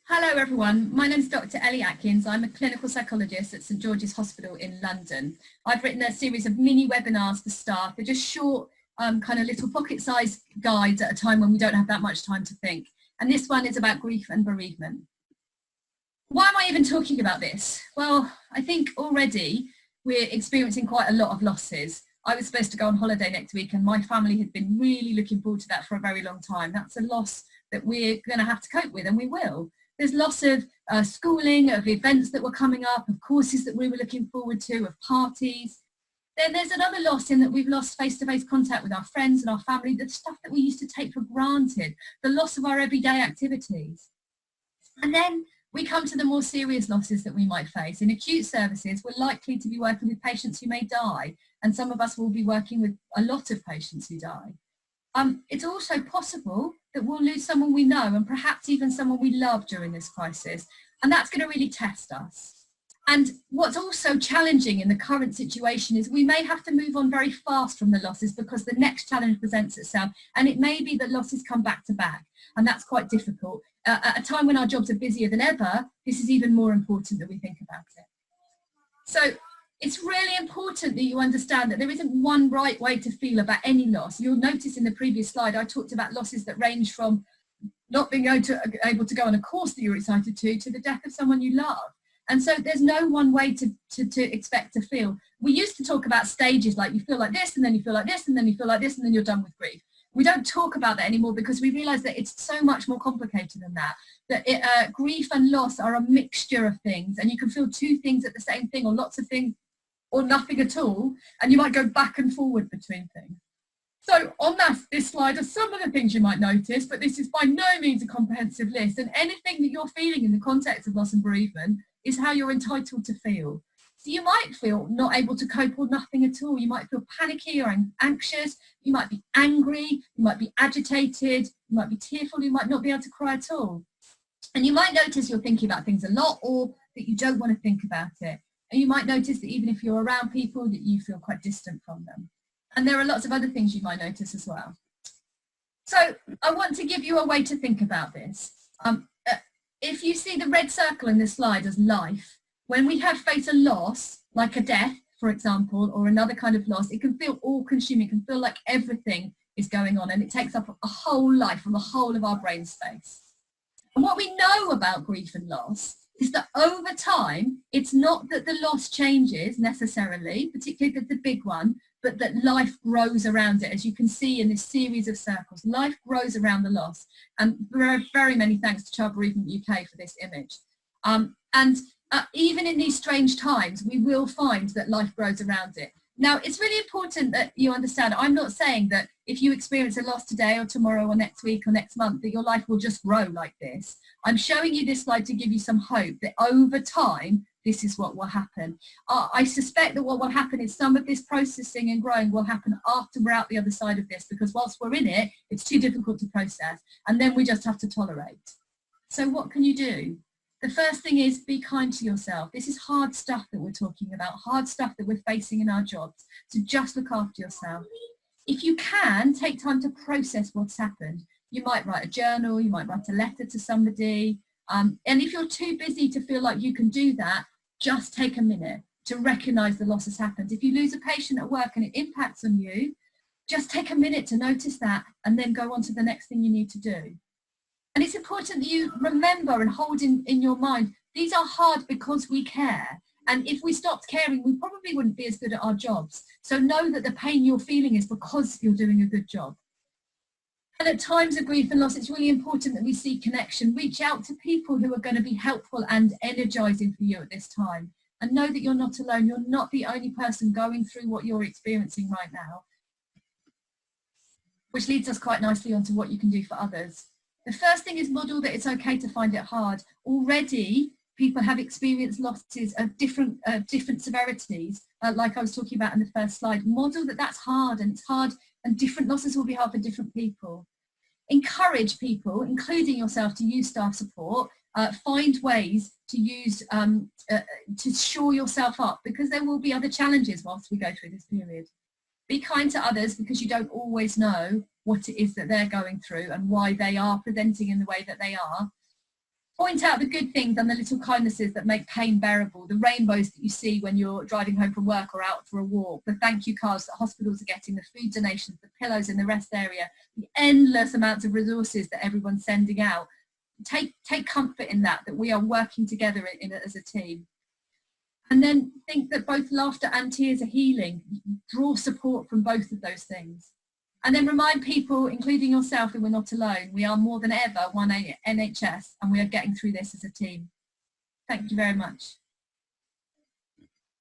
Hello everyone, my name is Dr. Ellie Atkins. I'm a clinical psychologist at St George's Hospital in London. I've written a series of mini webinars for staff. They're just short kind of little pocket-sized guides at a time when we don't have that much time to think. And this one is about grief and bereavement. Why am I even talking about this? Well, I think already we're experiencing quite a lot of losses. I was supposed to go on holiday next week and my family had been really looking forward to that for a very long time. That's a loss that we're going to have to cope with, and we will. There's lots of schooling, of events that were coming up, of courses that we were looking forward to, of parties. Then there's another loss in that we've lost face-to-face contact with our friends and our family, the stuff that we used to take for granted, the loss of our everyday activities. And then we come to the more serious losses that we might face. In acute services, we're likely to be working with patients who may die, and some of us will be working with a lot of patients who die. It's also possible that we'll lose someone we know and perhaps even someone we love during this crisis, and that's going to really test us. And what's also challenging in the current situation is we may have to move on very fast from the losses because the next challenge presents itself, and it may be that losses come back to back, and that's quite difficult. At a time when our jobs are busier than ever, this is even more important that we think about it. So it's really important that you understand that there isn't one right way to feel about any loss. You'll notice in the previous slide, I talked about losses that range from not being able to go on a course that you're excited to the death of someone you love. And so there's no one way to expect to feel. We used to talk about stages, like you feel like this, and then you feel like this, and then you feel like this, and then you're done with grief. We don't talk about that anymore because we realise that it's so much more complicated than that. That grief and loss are a mixture of things, and you can feel two things at the same thing, or lots of things, or nothing at all, and you might go back and forward between things. So on this slide are some of the things you might notice, but this is by no means a comprehensive list, and anything that you're feeling in the context of loss and bereavement is how you're entitled to feel. So you might feel not able to cope or nothing at all. You might feel panicky or anxious, you might be angry, you might be agitated, you might be tearful, you might not be able to cry at all. And you might notice you're thinking about things a lot, or that you don't want to think about it. And you might notice that even if you're around people, that you feel quite distant from them. And there are lots of other things you might notice as well. So I want to give you a way to think about this. If you see the red circle in this slide as life, when we have faced a loss, like a death, for example, or another kind of loss, it can feel all-consuming. It can feel like everything is going on, and it takes up a whole life from the whole of our brain space. And what we know about grief and loss is that over time, it's not that the loss changes necessarily, particularly the big one, but that life grows around it. As you can see in this series of circles, life grows around the loss. And very, very many thanks to Child Bereavement UK for this image. Even in these strange times, we will find that life grows around it. Now, it's really important that you understand, I'm not saying that if you experience a loss today or tomorrow or next week or next month, that your life will just grow like this. I'm showing you this slide to give you some hope that over time, this is what will happen. I suspect that what will happen is some of this processing and growing will happen after we're out the other side of this, because whilst we're in it, it's too difficult to process, and then we just have to tolerate. So what can you do? The first thing is be kind to yourself. This is hard stuff that we're talking about, hard stuff that we're facing in our jobs. So just look after yourself. If you can, take time to process what's happened. You might write a journal, you might write a letter to somebody. And if you're too busy to feel like you can do that, just take a minute to recognise the loss has happened. If you lose a patient at work and it impacts on you, just take a minute to notice that and then go on to the next thing you need to do. And it's important that you remember and hold in your mind, these are hard because we care. And if we stopped caring, we probably wouldn't be as good at our jobs. So know that the pain you're feeling is because you're doing a good job. And at times of grief and loss, it's really important that we seek connection. Reach out to people who are going to be helpful and energizing for you at this time. And know that you're not alone. You're not the only person going through what you're experiencing right now. Which leads us quite nicely onto what you can do for others. The first thing is model that it's okay to find it hard. Already, people have experienced losses of different severities, like I was talking about in the first slide. Model that that's hard, and it's hard, and different losses will be hard for different people. Encourage people, including yourself, to use staff support. Find ways to use, to shore yourself up, because there will be other challenges whilst we go through this period. Be kind to others, because you don't always know what it is that they're going through and why they are presenting in the way that they are. Point out the good things and the little kindnesses that make pain bearable, the rainbows that you see when you're driving home from work or out for a walk, the thank you cards that hospitals are getting, the food donations, the pillows in the rest area, the endless amounts of resources that everyone's sending out. Take comfort in that we are working together as a team. And then think that both laughter and tears are healing. Draw support from both of those things. And then remind people, including yourself, that we're not alone. We are more than ever one NHS, and we are getting through this as a team. Thank you very much.